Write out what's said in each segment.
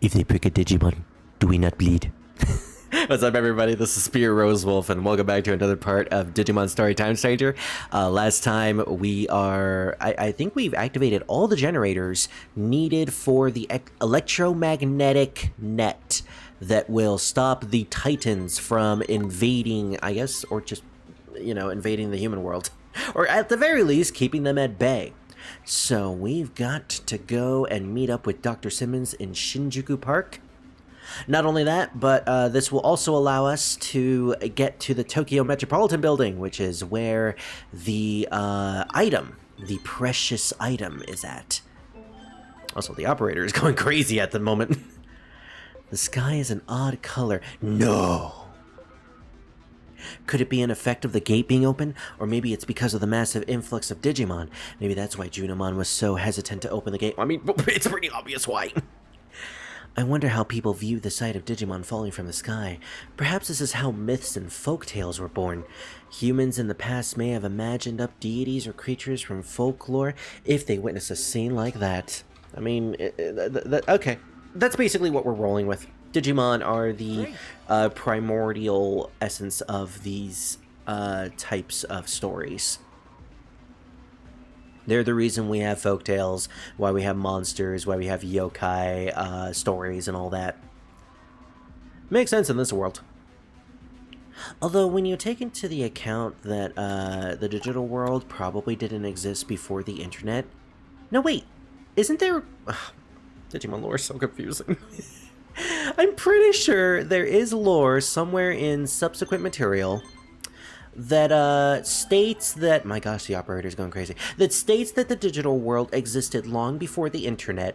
If they prick a Digimon, do we not bleed? What's up, everybody? This is Spear Rosewolf, and welcome back to another part of Digimon Story Time Stranger. Last time I think we've activated all the generators needed for the electromagnetic net that will stop the Titans from invading, I guess, or just, invading the human world. Or at the very least, keeping them at bay. So we've got to go and meet up with Dr. Simmons in Shinjuku Park. Not only that, but this will also allow us to get to the Tokyo Metropolitan Building, which is where the the precious item is at. Also, the operator is going crazy at the moment. The sky is an odd color. No! Could it be an effect of the gate being open? Or maybe it's because of the massive influx of Digimon. Maybe that's why Junimon was so hesitant to open the gate. I mean, it's pretty obvious why. I wonder how people view the sight of Digimon falling from the sky. Perhaps this is how myths and folktales were born. Humans in the past may have imagined up deities or creatures from folklore if they witness a scene like that. I mean, okay. That's basically what we're rolling with. Digimon are the primordial essence of these types of stories. They're the reason we have folktales, why we have monsters, why we have yokai stories and all that. Makes sense in this world. Although, when you take into the account that the digital world probably didn't exist before the internet... No, wait! Isn't there... Digimon lore is so confusing. I'm pretty sure there is lore somewhere in subsequent material that states that... My gosh, the operator's going crazy. That states that the digital world existed long before the internet,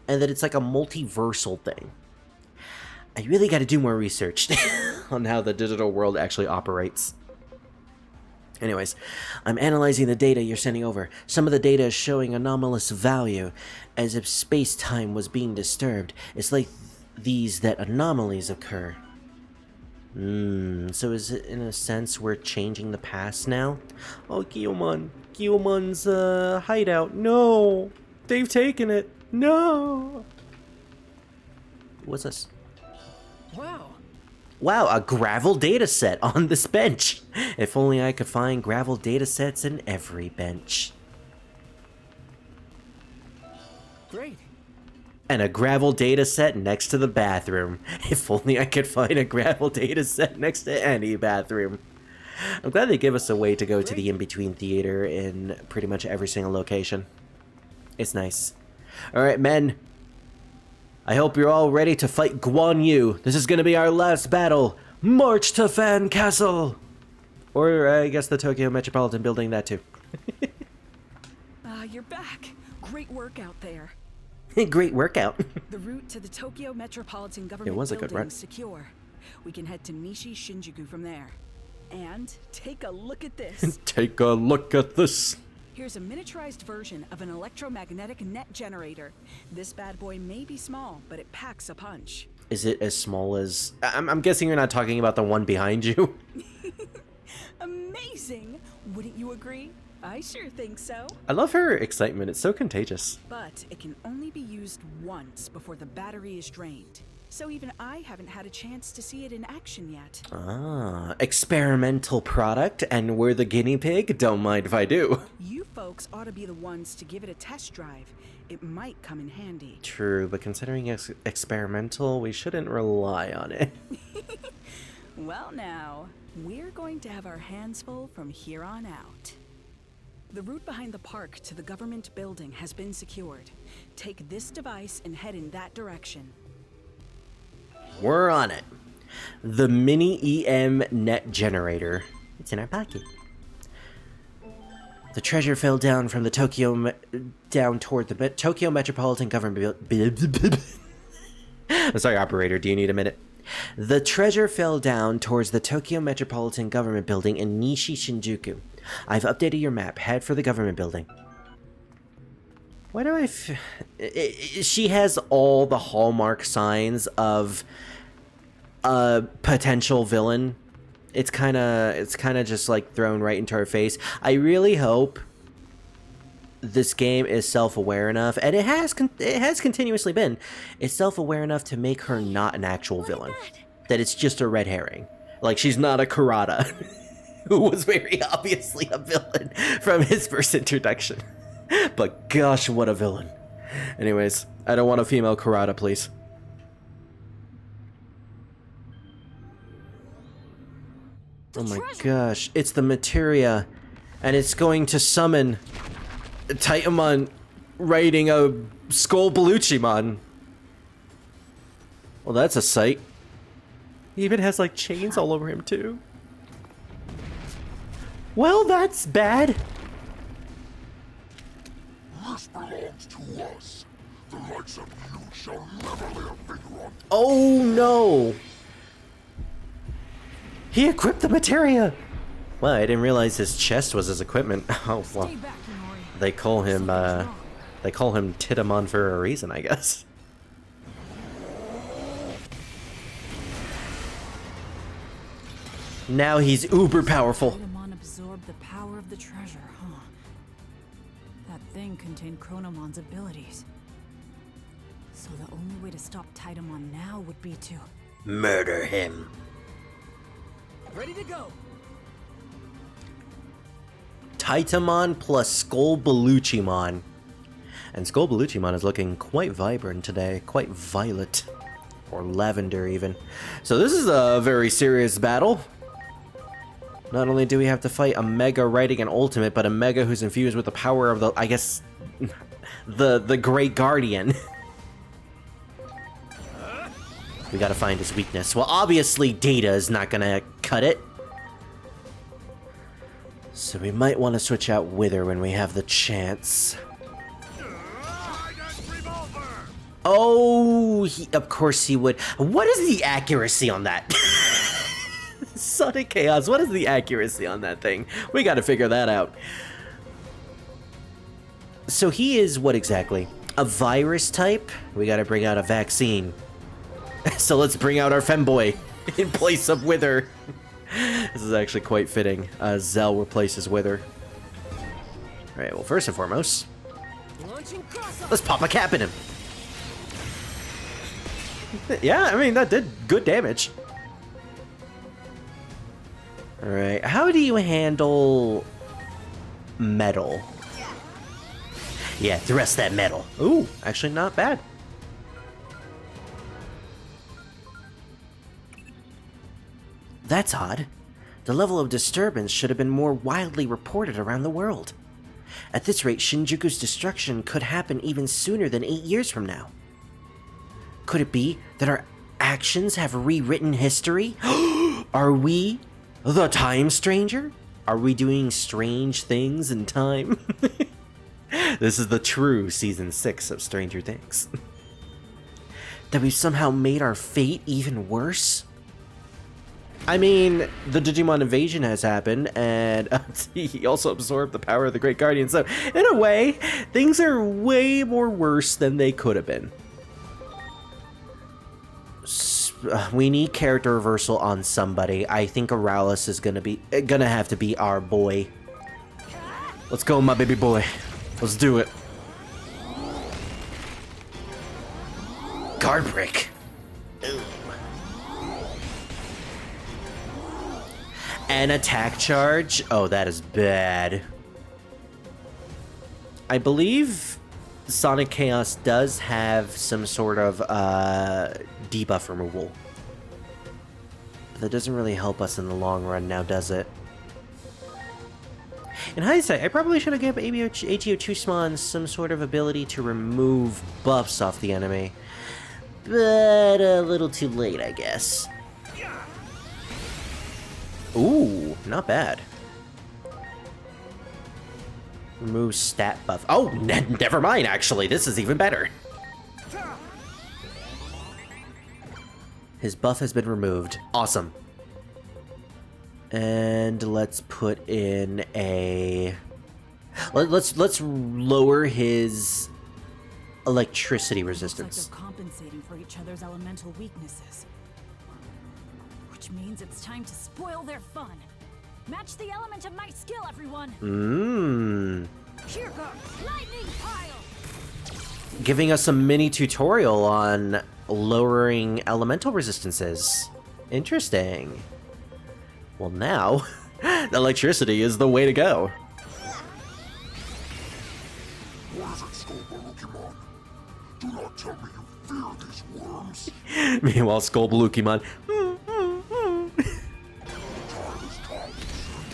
and that it's like a multiversal thing. I really gotta do more research on how the digital world actually operates. Anyways, I'm analyzing the data you're sending over. Some of the data is showing anomalous value, as if space-time was being disturbed. It's like that anomalies occur. So is it, in a sense, we're changing the past now? Oh, Guilmon. Guilmon's hideout. No! They've taken it. No! What's this? Wow. Wow, a gravel data set on this bench. If only I could find gravel data sets in every bench. Great. And a gravel data set next to the bathroom. If only I could find a gravel data set next to any bathroom. I'm glad they give us a way to go to the in-between theater in pretty much every single location. It's nice. Alright, men. I hope you're all ready to fight Guan Yu. This is gonna be our last battle. March to Fan Castle! Or, I guess the Tokyo Metropolitan Building, that too. You're back. Great work out there. Great workout. The route to the Tokyo Metropolitan Government Building is secure. We can head to Nishi Shinjuku from there. And take a look at this. Take a look at this. Here's a miniaturized version of an electromagnetic net generator. This bad boy may be small, but it packs a punch. Is it as small as... I'm guessing you're not talking about the one behind you. Amazing! Wouldn't you agree? I sure think so. I love her excitement. It's so contagious. But it can only be used once before the battery is drained. So even I haven't had a chance to see it in action yet. Ah, experimental product, and we're the guinea pig? Don't mind if I do. You folks ought to be the ones to give it a test drive. It might come in handy. True, but considering it's experimental, we shouldn't rely on it. Well now, we're going to have our hands full from here on out. The route behind the park to the government building has been secured. Take this device and head in that direction. We're on it. The mini EM net generator. It's in our pocket. The treasure fell down from the down toward the Tokyo Metropolitan Government I'm sorry, operator, do you need a minute? The treasure fell down towards the Tokyo Metropolitan Government Building in Nishi Shinjuku. I've updated your map. Head for the government building. Why do she has all the hallmark signs of a potential villain. It's kind of just like thrown right into her face. I really hope this game is self-aware enough, and it has continuously been, it's self-aware enough to make her not an actual villain. That it's just a red herring. Like, she's not a Kurata, who was very obviously a villain from his first introduction. But gosh, what a villain. Anyways, I don't want a female Kurata, please. Oh my gosh, it's the materia, and it's going to summon Titamon riding a Skull Beluchimon. Well, that's a sight. He even has, like, chains all over him, too. Well, that's bad. This belongs to us. The likes of you shall never lay a finger on. Oh, no. He equipped the materia. Well, I didn't realize his chest was his equipment. Oh, well. They call him Titamon for a reason, I guess. Now he's uber powerful. Titamon absorbed the power of the treasure, huh? That thing contained Chronomon's abilities. So the only way to stop Titamon now would be to murder him. ready to go. Titamon plus Skull Beluchimon. And Skull Beluchimon is looking quite vibrant today, quite violet. Or lavender, even. So this is a very serious battle. Not only do we have to fight a Mega riding an ultimate, but a Mega who's infused with the power of the, I guess, the Great Guardian. We gotta find his weakness. Well, obviously Data is not gonna cut it. So we might want to switch out Wither when we have the chance. Oh, of course he would. What is the accuracy on that? Sonic Chaos, what is the accuracy on that thing? We gotta figure that out. So he is what exactly? A virus type? We gotta bring out a vaccine. So let's bring out our femboy in place of Wither. This is actually quite fitting. Zell replaces Wither. Alright, well, first and foremost, let's pop a cap in him. Yeah, I mean, that did good damage. Alright, how do you handle metal? Yeah, thrust that metal. Ooh, actually not bad. That's odd. The level of disturbance should have been more widely reported around the world. At this rate, Shinjuku's destruction could happen even sooner than 8 years from now. Could it be that our actions have rewritten history? Are we the Time Stranger? Are we doing strange things in time? This is the true Season 6 of Stranger Things. That we've somehow made our fate even worse? I mean, the Digimon invasion has happened, and he also absorbed the power of the Great Guardian, so in a way, things are way more worse than they could have been. We need character reversal on somebody. I think Auralis is gonna have to be our boy. Let's go, my baby boy. Let's do it. Guard break. An attack charge? Oh, that is bad. I believe Sonic Chaos does have some sort of debuff removal. But that doesn't really help us in the long run now, does it? In hindsight, I probably should have given AGO2smon some sort of ability to remove buffs off the enemy. But a little too late, I guess. Ooh, not bad. Remove stat buff. Oh, never mind, actually. This is even better. His buff has been removed. Awesome. And let's put in a... Let's lower his electricity resistance. Looks like they're compensating for each other's elemental weaknesses. Which means it's time to spoil their fun. Match the element of my skill, everyone. Here goes lightning pile. Giving us a mini tutorial on lowering elemental resistances. Interesting. Well, now, electricity is the way to go. What is it, Skullbalukimon? Do not tell me you fear these worms. Meanwhile, Skullbalukimon.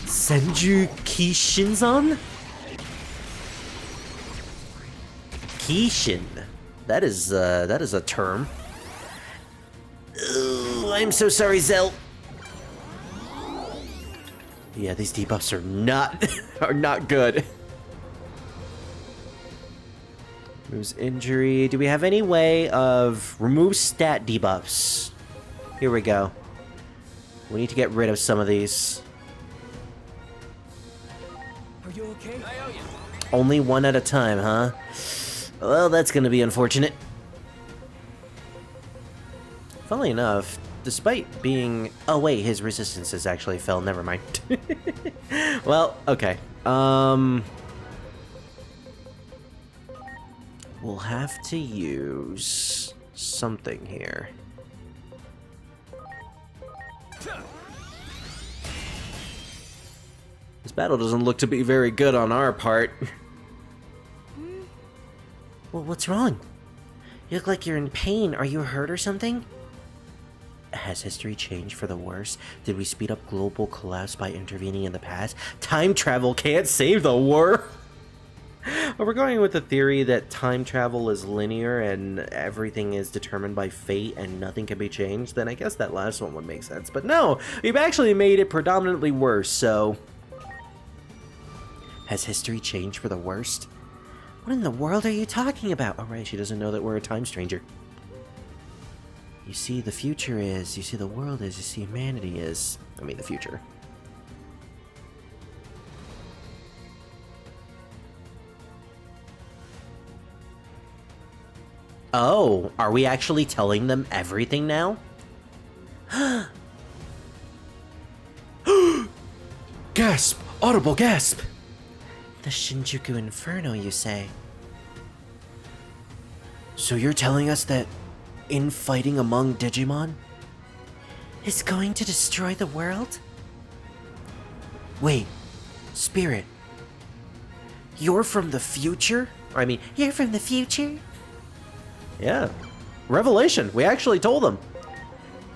Senju Kishinzan? Kishin. That is a term. Ugh, I'm so sorry, Zell. Yeah, these debuffs are not good. Removes injury. Do we have any way of remove stat debuffs? Here we go. We need to get rid of some of these. Are you okay? Only one at a time, huh? Well, that's gonna be unfortunate. Funnily enough, despite being... Oh wait, his resistances actually fell, never mind. Well, okay. We'll have to use something here. This battle doesn't look to be very good on our part. Well, what's wrong? You look like you're in pain. Are you hurt or something? Has history changed for the worse? Did we speed up global collapse by intervening in the past? Time travel can't save the world. Well, we're going with the theory that time travel is linear and everything is determined by fate and nothing can be changed, then I guess that last one would make sense. But no, we've actually made it predominantly worse, so... Has history changed for the worst? What in the world are you talking about? Oh, right, she doesn't know that we're a time stranger. You see, the future is, you see, the world is, you see, humanity is. I mean, the future. Oh, are we actually telling them everything now? Gasp! Audible gasp! The Shinjuku Inferno, you say? So you're telling us that infighting among Digimon is going to destroy the world? Wait, Spirit, you're from the future? I mean, you're from the future? Yeah, revelation. We actually told them,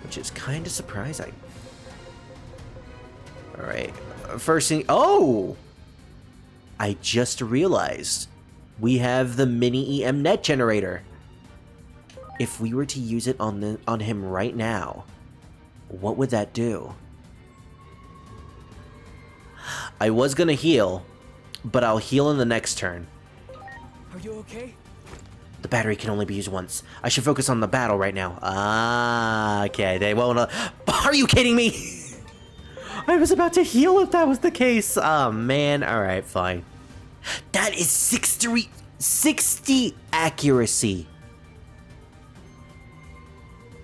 which is kind of surprising. All right, first thing. Oh, I just realized we have the mini EM net generator. If we were to use it on him right now, what would that do? I was gonna heal, but I'll heal in the next turn. Are you okay? The battery can only be used once. I should focus on the battle right now. Ah, okay, they won't... Are you kidding me? I was about to heal if that was the case. Oh, man. Alright, fine. That is 60 accuracy.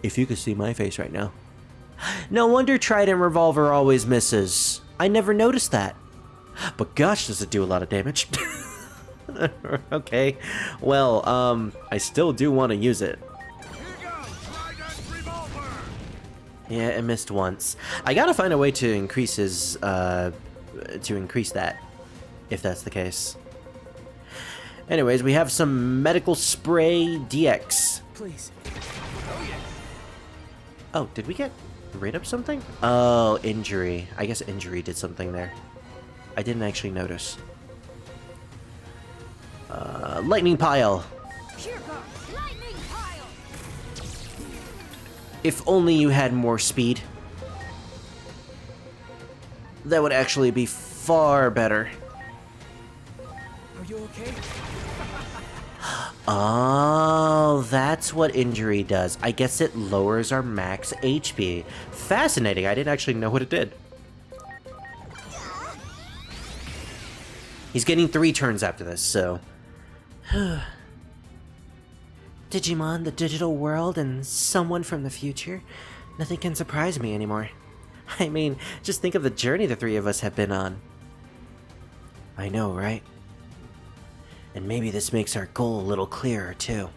If you could see my face right now. No wonder Trident Revolver always misses. I never noticed that. But gosh, does it do a lot of damage. Okay, well, I still do want to use it. Yeah, it missed once. I gotta find a way to increase his, to increase that, if that's the case. Anyways, we have some medical spray DX. Please. Oh, did we get rid of something? Oh, injury. I guess injury did something there. I didn't actually notice. Lightning pile. Here goes lightning pile. If only you had more speed. That would actually be far better. Are you okay? Oh, that's what injury does. I guess it lowers our max HP. Fascinating. I didn't actually know what it did. He's getting 3 turns after this, so... Digimon, the digital world, and someone from the future. Nothing can surprise me anymore. I mean, just think of the journey the 3 of us have been on. I know, right? And maybe this makes our goal a little clearer, too.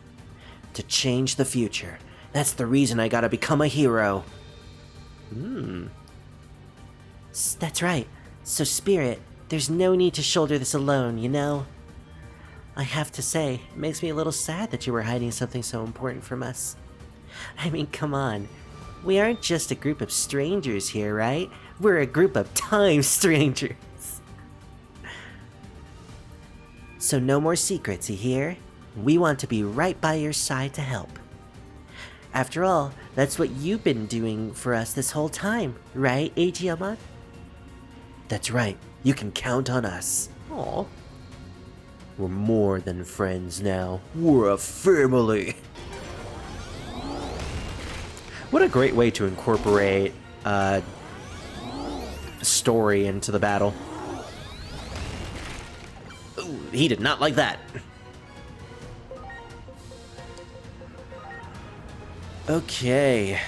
To change the future. That's the reason I gotta become a hero. That's right. So, Spirit, there's no need to shoulder this alone, you know? I have to say, it makes me a little sad that you were hiding something so important from us. I mean, come on. We aren't just a group of strangers here, right? We're a group of time strangers. So no more secrets, you hear? We want to be right by your side to help. After all, that's what you've been doing for us this whole time, right, Digimon? That's right. You can count on us. Aw. We're more than friends now. We're a family. What a great way to incorporate story into the battle. Ooh, he did not like that. Okay.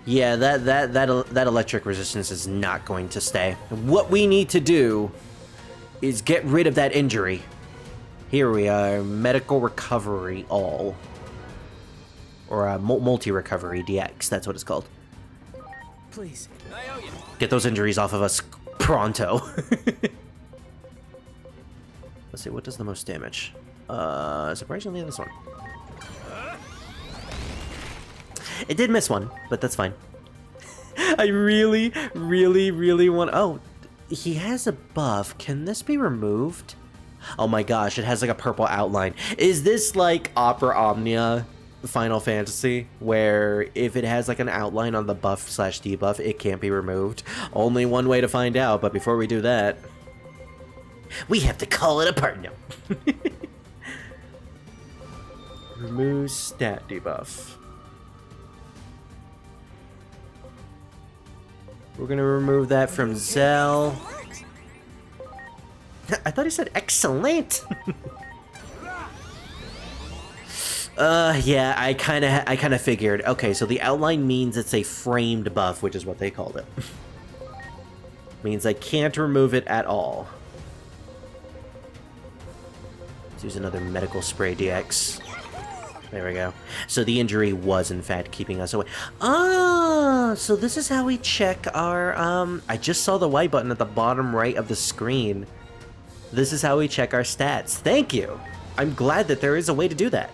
Yeah, that electric resistance is not going to stay. What we need to do is get rid of that injury. Here we are, medical recovery all. Or multi-recovery DX, that's what it's called. Please. Get those injuries off of us pronto. Let's see, what does the most damage? Surprisingly this one. It did miss one, but that's fine. I really want... Oh, he has a buff. Can this be removed? Oh my gosh, it has like a purple outline. Is this like Opera Omnia Final Fantasy, where if it has like an outline on the buff / debuff, it can't be removed? Only one way to find out, but before we do that, we have to call it a partner. Remove stat debuff. We're gonna remove that from Zell. I thought he said excellent. Yeah, I kind of figured. Okay, so the outline means it's a framed buff, which is what they called it. Means I can't remove it at all. Let's use another medical spray DX. There we go. So the injury was, in fact, keeping us away. Ah, so this is how we check our, I just saw the Y button at the bottom right of the screen. This is how we check our stats. Thank you. I'm glad that there is a way to do that.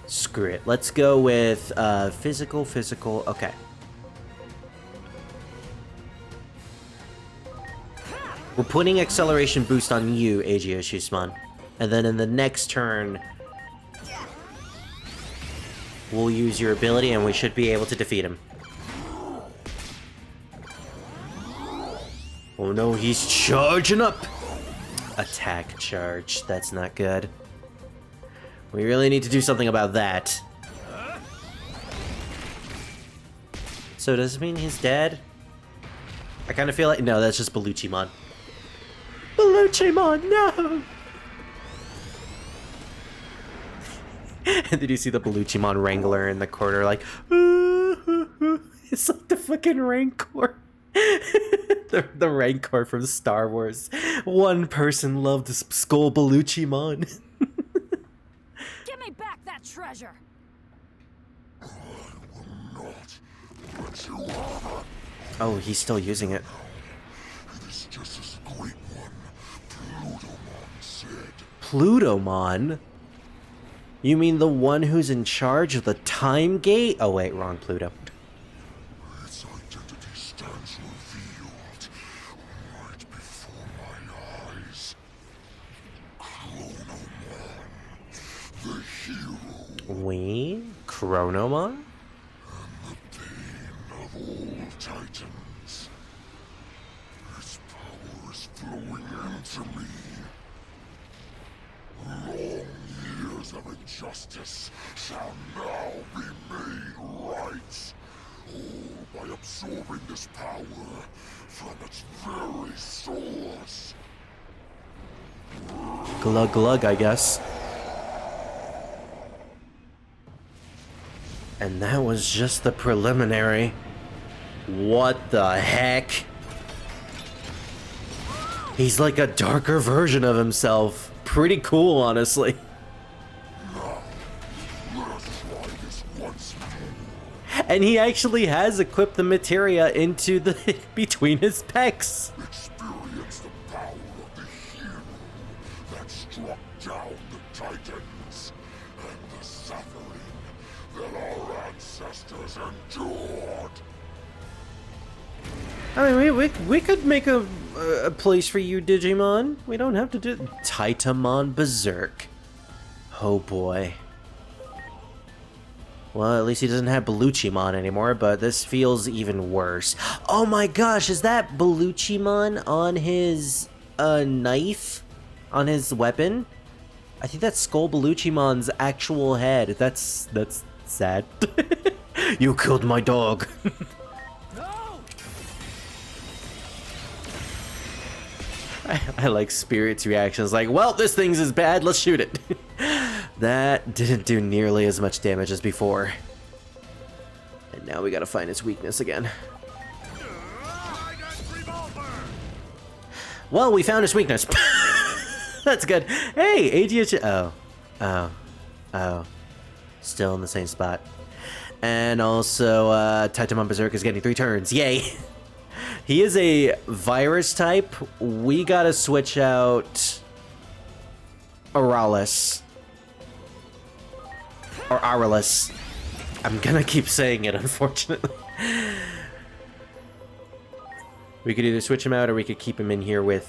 Screw it. Let's go with, physical. Okay. We're putting acceleration boost on you, Aegis-mon. And then in the next turn, we'll use your ability and we should be able to defeat him. Oh no, he's charging up! Attack charge. That's not good. We really need to do something about that. So does it mean he's dead? I kind of feel like... No, that's just Bellucci-mon. Bellucci-mon, no! And did you see the Bellucci-mon Wrangler in the corner, like, it's like the fucking Rancor. the Rancor from Star Wars. One person loved Skull Bellucci-mon. Give me back that treasure! I will not let you have it. Oh, he's still using it. It is just as great one, Pngtuber said. Pngtuber? You mean the one who's in charge of the time gate? Oh wait, wrong Pluto. Its identity stands revealed right before my eyes. Chronomon, the hero We? Chronomon? and the bane of all titans. Its power is flowing into me. Long years of injustice shall now be made right. All by absorbing this power from its very source. Glug glug, I guess. And that was just the preliminary. What the heck? He's like a darker version of himself. Pretty cool, honestly. Let us try this once more. And he actually has equipped the materia into the between his pecs. Experience the power of the hero that struck down the Titans and the suffering that our ancestors endured. I mean, we could make a place for you, Digimon. We don't have to do Titamon Berserk. Oh boy. Well, at least he doesn't have Belluchimon anymore, but this feels even worse. Oh my gosh, is that Belluchimon on his knife? On his weapon? I think that's Skull Belluchimon's actual head. That's sad. You killed my dog. I like Spirit's reactions, like, well, this thing's as bad, let's shoot it. That didn't do nearly as much damage as before. And now we gotta find its weakness again. Well, we found its weakness. That's good. Hey, ADH. Oh. Still in the same spot. And also, Titamon Berserk is getting 3 turns. Yay! He is a virus type. We gotta switch out Auralis. Or Auralis. I'm gonna keep saying it, unfortunately. We could either switch him out or we could keep him in here with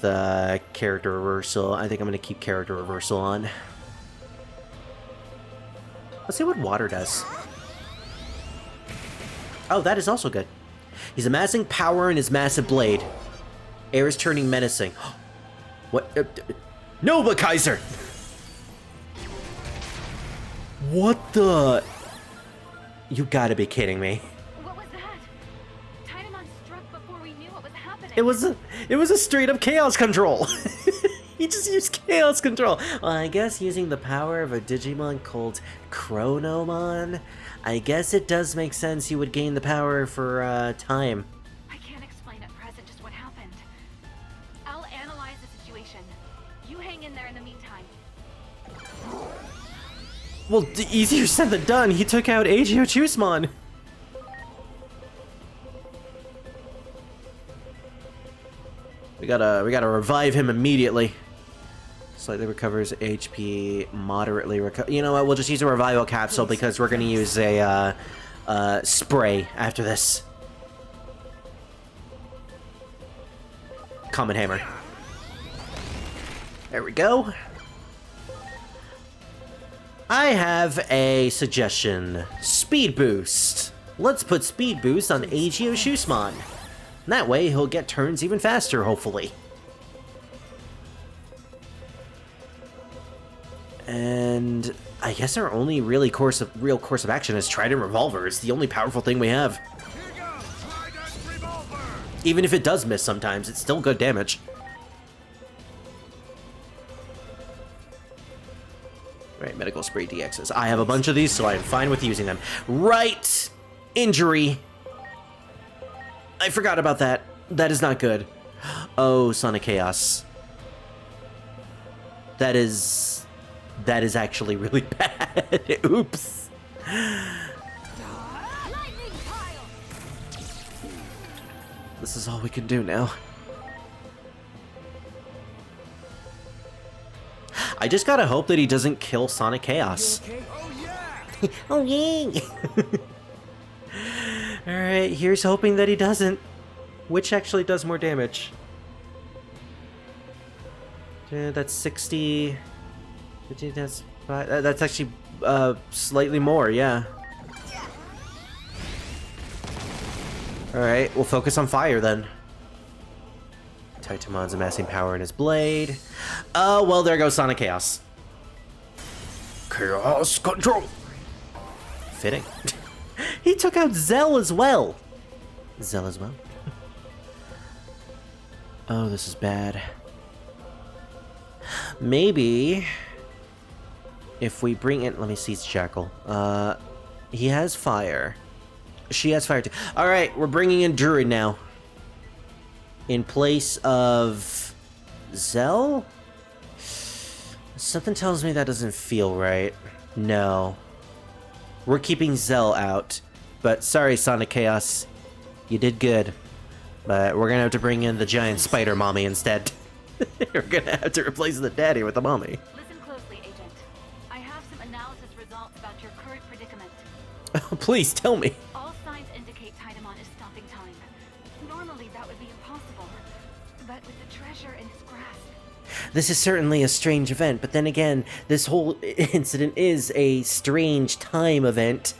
character reversal. I think I'm gonna keep character reversal on. Let's see what water does. Oh, that is also good. He's amassing power in his massive blade. Air is turning menacing. What? Nova Kaiser! What the? You gotta be kidding me. What was that? Titamon struck before we knew what was happening. It was a straight up chaos control. He just used chaos control. Well, I guess using the power of a Digimon called Chronomon, I guess it does make sense you would gain the power for time. I can't explain at present just what happened. I'll analyze the situation. You hang in there in the meantime. Well, easier said than done. He took out Agio Chusmon. We gotta revive him immediately. Slightly recovers HP, moderately recover. You know what? We'll just use a revival capsule because we're gonna use a spray after this. Comet Hammer. There we go. I have a suggestion. Speed boost. Let's put speed boost on Agio Chusmon. That way he'll get turns even faster, hopefully. And I guess our only real course of action is Trident Revolver. It's the only powerful thing we have. Even if it does miss sometimes, it's still good damage. Right, medical spray DXs. I have a bunch of these, so I am fine with using them. Right! Injury. I forgot about that. That is not good. Oh, Sonic Chaos. That is actually really bad. Oops. This is all we can do now. I just gotta hope that he doesn't kill Sonic Chaos. Okay? Oh yeah! Oh yay! Alright, here's hoping that he doesn't. Which actually does more damage? Yeah, that's 60... 50, that's actually slightly more, yeah. Alright, we'll focus on fire then. Titamon's amassing power in his blade. Oh, well, there goes Sonic Chaos. Chaos control! Fitting. He took out Zell as well. Zell as well. Oh, this is bad. Maybe if we bring in, let me see Jackal. He has fire. She has fire too. All right, we're bringing in Druid now. In place of Zell? Something tells me that doesn't feel right. No. We're keeping Zell out. But sorry, Sonic Chaos. You did good. But we're gonna have to bring in the giant spider mommy instead. We're gonna have to replace the daddy with the mommy. Listen closely, Agent. I have some analysis results about your current predicament. Oh, please tell me. All signs indicate Tiedemann is stopping time. Normally that would be impossible, but with the treasure in his grasp. This is certainly a strange event, but then again, this whole incident is a strange time event.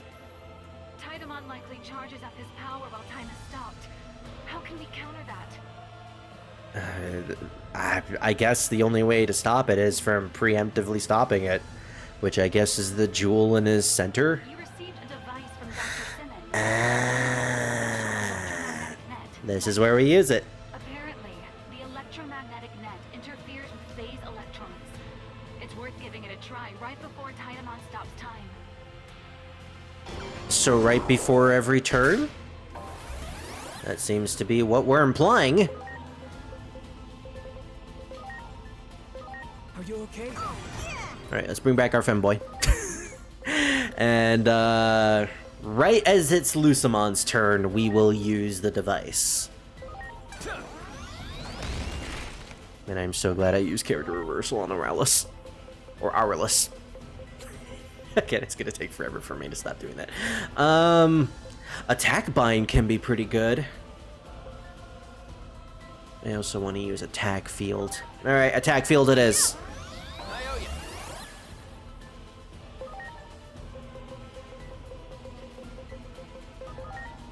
Tiedemann likely charges up his power while time is stopped. How can we counter that? I guess the only way to stop it is from preemptively stopping it, which I guess is the jewel in his center. You received a device from Dr. Simmons. This is where we use it. Apparently, the electromagnetic net interferes with phase electrons. It's worth giving it a try right before Tiedemann stops time. So right before every turn? That seems to be what we're implying. Are you okay? Alright, let's bring back our femboy. And, right as it's Lucimon's turn, we will use the device. And I'm so glad I used character reversal on Aurelus. Or Aurelus. Again, it's gonna take forever for me to stop doing that. Attack bind can be pretty good. I also want to use attack field. Alright, attack field it is.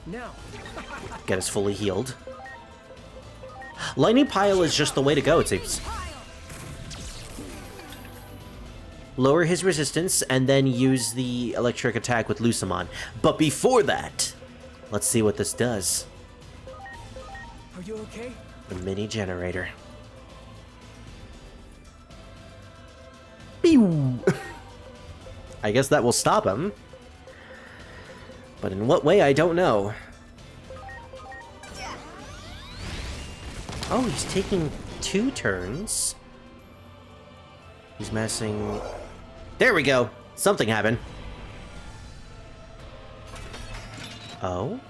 Now. Get us fully healed. Lightning Pile is just the way to go, it seems. Lower his resistance, and then use the electric attack with Lucimon. But before that, let's see what this does. Are you okay? The mini generator. Pew! I guess that will stop him. But in what way, I don't know. Oh, he's taking 2 turns. He's messing... There we go! Something happened. Oh?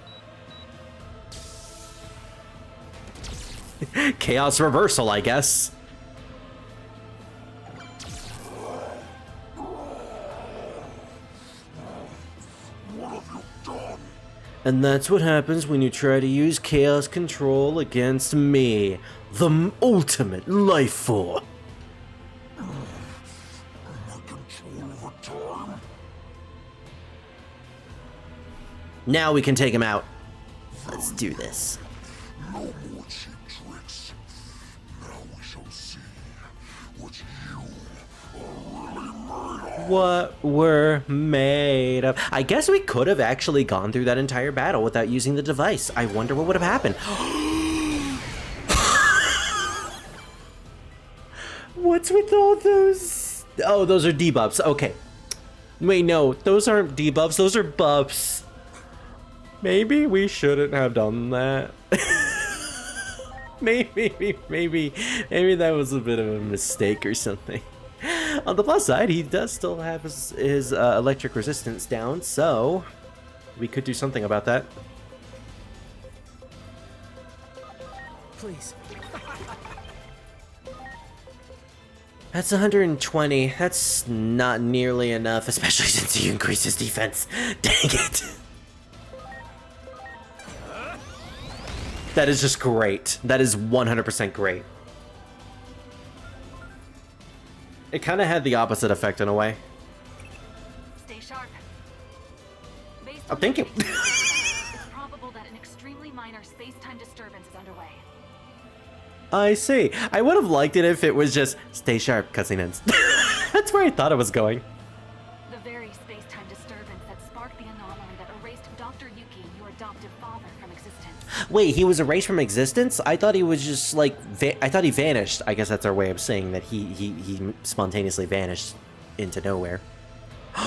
Chaos reversal, I guess. And that's what happens when you try to use chaos control against me, the ultimate life force. Now we can take him out. Let's do this. No more cheap tricks. Now we shall see what you are really made of. What we're made of. I guess we could have actually gone through that entire battle without using the device. I wonder what would have happened. What's with all those? Oh, those are debuffs. Okay. Wait, no, those aren't debuffs. Those are buffs. Maybe we shouldn't have done that. maybe that was a bit of a mistake or something. On the plus side, he does still have his electric resistance down, so we could do something about that. Please. That's 120. That's not nearly enough, especially since he increased his defense. Dang it. That is just great. That is 100% great. It kind of had the opposite effect in a way. Stay sharp. Based I'm on thinking. the it's probable that an extremely minor space-time disturbance is underway. I see. I would have liked it if it was just stay sharp, cutscene ends. That's where I thought it was going. The very space-time disturbance that sparked the anomaly that erased Dr. Yuki, your adoptive father, from existence. Wait, he was erased from existence? I thought he was just like I thought he vanished. I guess that's our way of saying that he spontaneously vanished into nowhere. The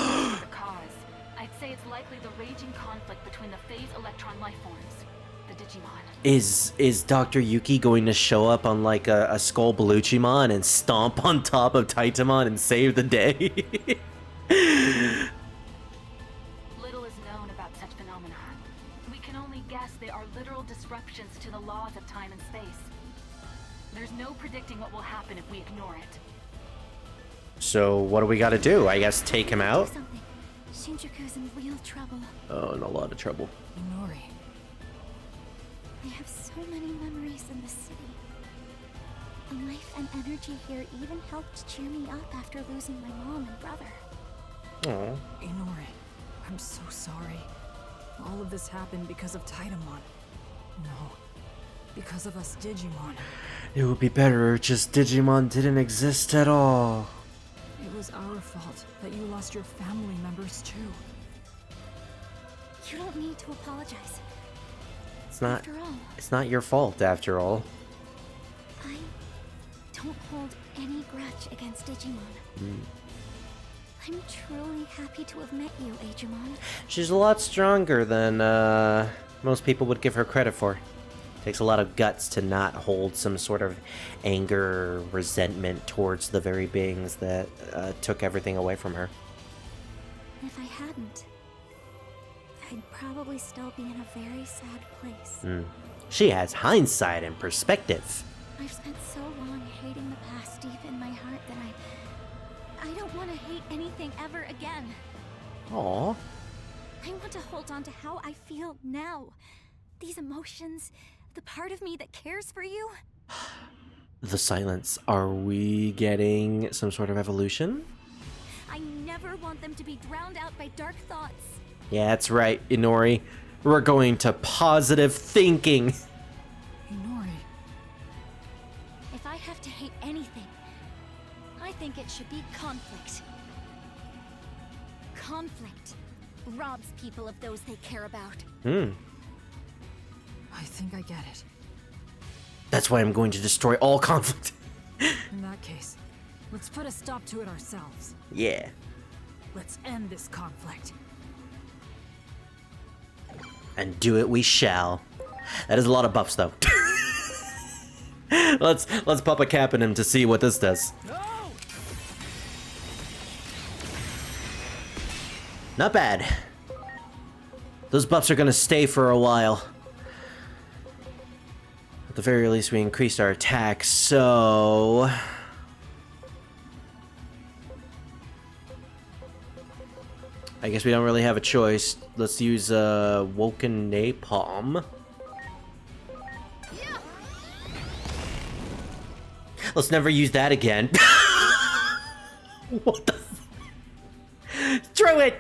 cause. I'd say it's likely the raging conflict between the phase electron life forms. The Digimon. Is Dr. Yuki going to show up on like a Skull Beluchimon and stomp on top of Titamon and save the day? Little is known about such phenomena. We can only guess they are literal disruptions to the laws of time and space. There's no predicting what will happen if we ignore it. So what do we got to do? I guess take him out? Something. Shinjuku's in real trouble. Oh, in a lot of trouble. Inori. I have so many memories in the city. The life and energy here even helped cheer me up after losing my mom and brother. Oh. Inori, I'm so sorry. All of this happened because of Titamon. No, because of us Digimon. It would be better if just Digimon didn't exist at all. It was our fault that you lost your family members too. You don't need to apologize. It's After all, it's not your fault after all. I don't hold any grudge against Digimon. I'm truly happy to have met you, Agumon. She's a lot stronger than most people would give her credit for. Takes a lot of guts to not hold some sort of anger or resentment towards the very beings that took everything away from her. And if I hadn't, I'd probably still be in a very sad place. She has hindsight and perspective. I've spent so long hating the past deep in my heart that I don't want to hate anything ever again. Aww. I want to hold on to how I feel now. These emotions, the part of me that cares for you. The silence. Are we getting some sort of evolution? I never want them to be drowned out by dark thoughts. Yeah, that's right, Inori. We're going to positive thinking. Inori. If I have to hate anything, I think it should be conflict. Conflict robs people of those they care about. I think I get it. That's why I'm going to destroy all conflict. In that case, let's put a stop to it ourselves. Yeah. Let's end this conflict. And do it we shall. That is a lot of buffs, though. let's pop a cap in him to see what this does. No! Not bad. Those buffs are gonna stay for a while. At the very least, we increased our attack, so... I guess we don't really have a choice. Let's use Woken Napalm. Let's never use that again. What the Throw it!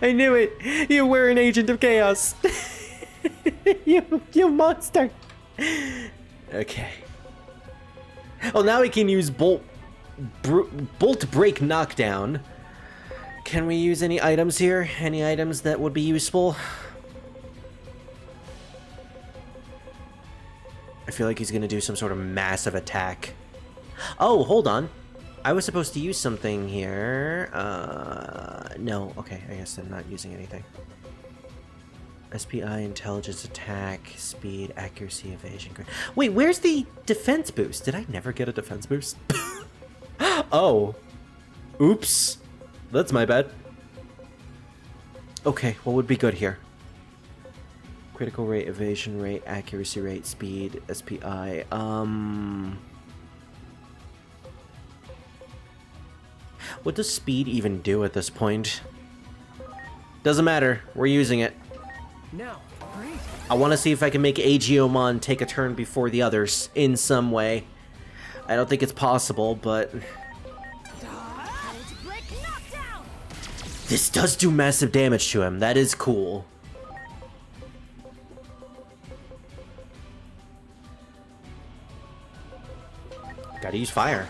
I knew it! You were an agent of chaos! you monster! Okay. Oh, now we can use Bolt Break Knockdown. Can we use any items here? Any items that would be useful? I feel like he's gonna do some sort of massive attack. Oh, hold on. I was supposed to use something here. No. Okay, I guess I'm not using anything. SPI, intelligence, attack, speed, accuracy, evasion. Wait, where's the defense boost? Did I never get a defense boost? Oh. Oops. That's my bad. Okay, what would be good here? Critical rate, evasion rate, accuracy rate, speed, SPI. What does speed even do at this point? Doesn't matter. We're using it. Now. Great. I want to see if I can make Aegiomon take a turn before the others in some way. I don't think it's possible, but... This does do massive damage to him. That is cool. Gotta use fire.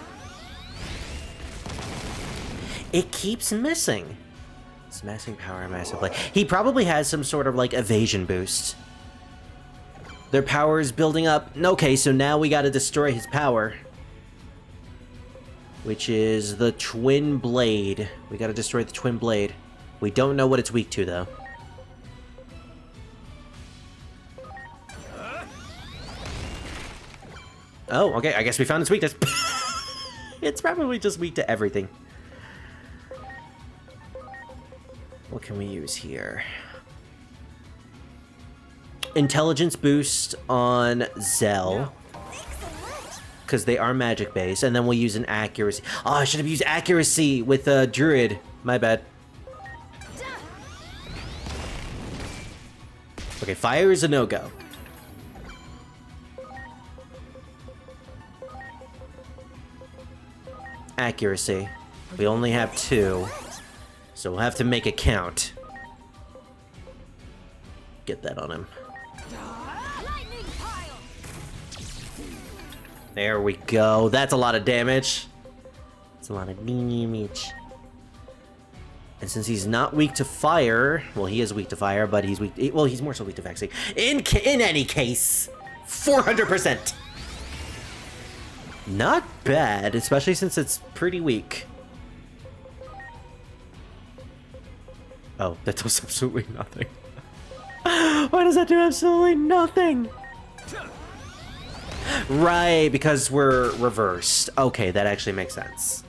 It keeps missing. Smashing power massively. He probably has some sort of like evasion boost. Their power is building up. Okay, so now we gotta destroy his power. Which is the Twin Blade. We gotta destroy the Twin Blade. We don't know what it's weak to, though. Oh, okay, I guess we found its weakness. It's probably just weak to everything. What can we use here? Intelligence boost on Zell. Because they are magic based. And then we'll use an accuracy. Oh, I should have used accuracy with a druid. My bad. Okay, fire is a no-go. Accuracy. We only have 2. So we'll have to make it count. Get that on him. There we go. That's a lot of damage. That's a lot of damage. And since he's not weak to fire, well, he is weak to fire, but he's weak. Well, he's more so weak to vexing. In any case, 400%. Not bad, especially since it's pretty weak. Oh, that does absolutely nothing. Why does that do absolutely nothing? Right, because we're reversed. Okay, that actually makes sense.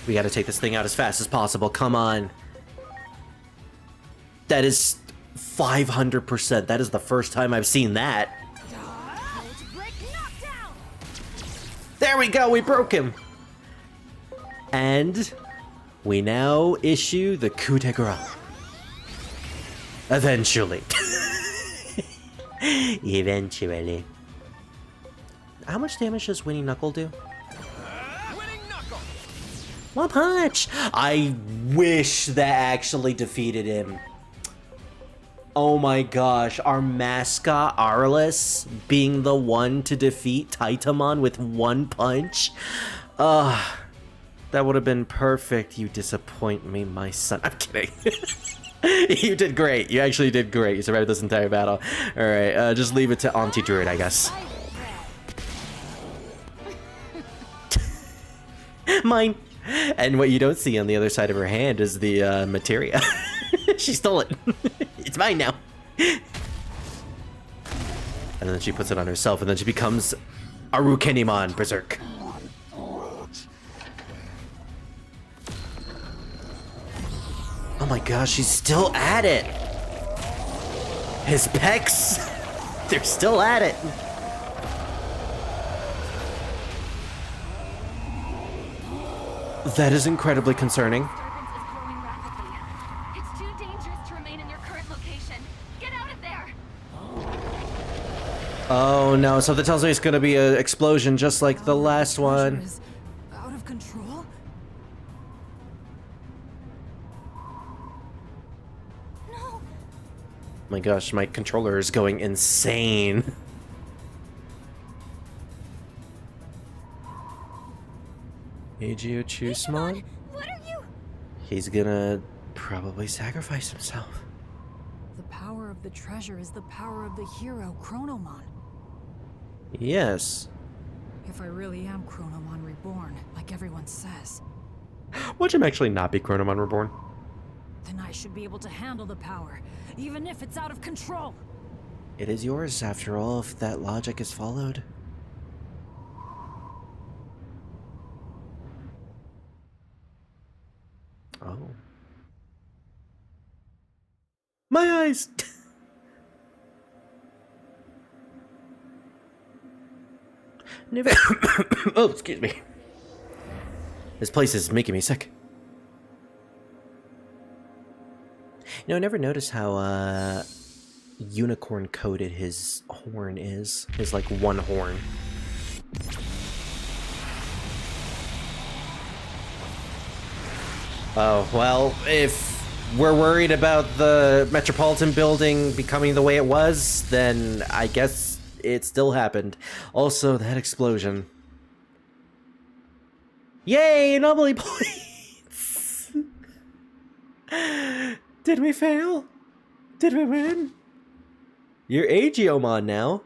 We gotta take this thing out as fast as possible. Come on. That is 500%. That is the first time I've seen that. There we go, we broke him. And we now issue the coup de grace. Eventually. Eventually. How much damage does Winnie Knuckle do? One punch! I wish that actually defeated him. Oh my gosh, our mascot, Arliss, being the one to defeat Titamon with one punch? That would have been perfect. You disappoint me, my son. I'm kidding. You did great. You actually did great. You survived this entire battle. Alright, just leave it to Auntie Druid, I guess. Mine. And what you don't see on the other side of her hand is the materia. She stole it. It's mine now. And then she puts it on herself, and then she becomes Arukenimon Berserk. Oh my gosh, she's still at it. His pecs, they're still at it. That is incredibly concerning. Disturbance is growing rapidly. It's too dangerous to remain in your current location. Get out of there! Oh no, so that tells me it's gonna be an explosion just like the last one. Is out of control? No. My gosh, my controller is going insane. Eiji Chusmon? What are you? He's gonna probably sacrifice himself. The power of the treasure is the power of the hero, Chronomon. Yes. If I really am Chronomon reborn, like everyone says, Watch him actually not be Chronomon Reborn. then I should be able to handle the power, even if it's out of control. It is yours, after all, if that logic is followed. Oh. My eyes! Never. Oh, excuse me. This place is making me sick. You know, I never noticed how, unicorn coated his horn is. His, like, one horn. Oh, well, if we're worried about the Metropolitan building becoming the way it was, then I guess it still happened. Also, that explosion. Yay, anomaly points! Did we fail? Did we win? You're Aegeomon now.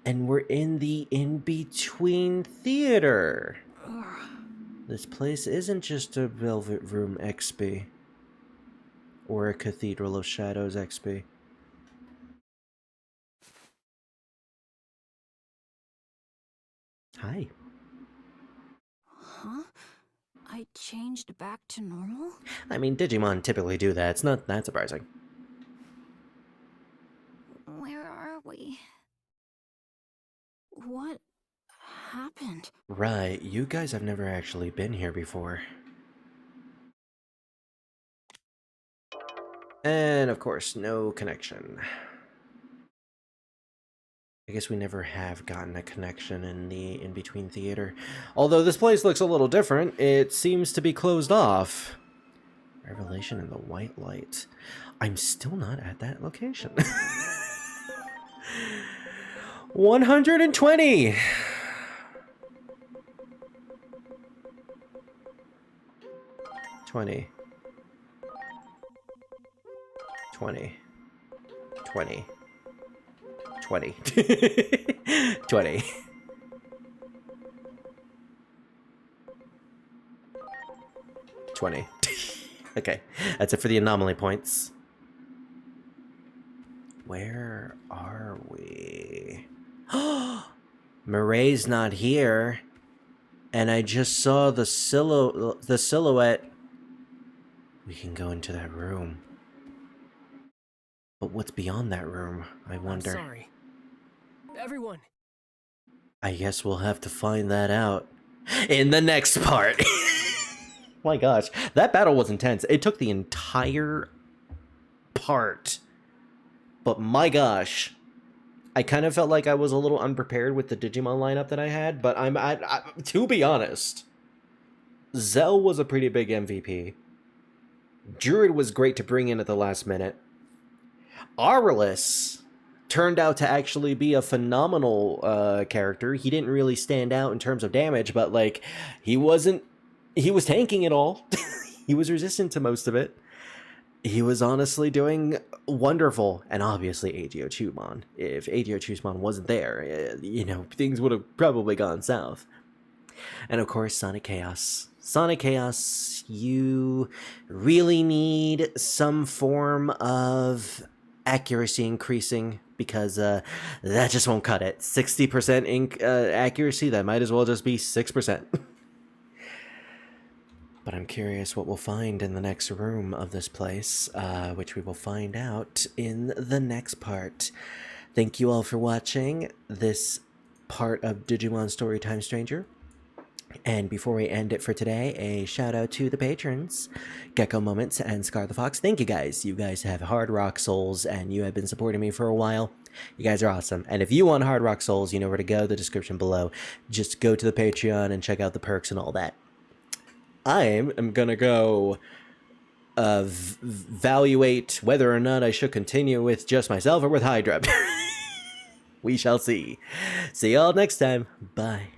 And we're in the in-between theater. This place isn't just a Velvet Room XP. or a Cathedral of Shadows XP. Hi. Huh? I changed back to normal? I mean, Digimon typically do that. It's not that surprising. Where are we? What happened? Right, you guys have never actually been here before. And of course, no connection. I guess we never have gotten a connection in the in-between theater. Although this place looks a little different, it seems to be closed off. Revelation in the white light. I'm still not at that location. 120! 20. 20. 20. 20. 20. 20. Okay, that's it for the anomaly points. Where are we? Marae's not here. And I just saw the silhouette. We can go into that room. But what's beyond that room, I wonder. I'm sorry. Everyone! I guess we'll have to find that out in the next part. My gosh, that battle was intense. It took the entire part. But my gosh, I kind of felt like I was a little unprepared with the Digimon lineup that I had. But to be honest, Zell was a pretty big MVP. Druid was great to bring in at the last minute. Aurelus turned out to actually be a phenomenal character. He didn't really stand out in terms of damage, but like he was tanking it all. He was resistant to most of it. He was honestly doing wonderful. And obviously Pngtuber. If Pngtuber wasn't there, you know, things would have probably gone south. And of course, Sonic Chaos. Sonic Chaos, you really need some form of accuracy increasing, because that just won't cut it. 60% accuracy, that might as well just be 6%. But I'm curious what we'll find in the next room of this place, which we will find out in the next part. Thank you all for watching this part of Digimon Story Time Stranger. And before we end it for today, a shout out to the patrons, Gecko Moments and Scar the Fox. Thank you guys. You guys have hard rock souls, and you have been supporting me for a while. You guys are awesome. And if you want hard rock souls, you know where to go, the description below. Just go to the Patreon and check out the perks and all that. I am gonna go evaluate whether or not I should continue with just myself or with Hydra. We shall see. See y'all next time. Bye.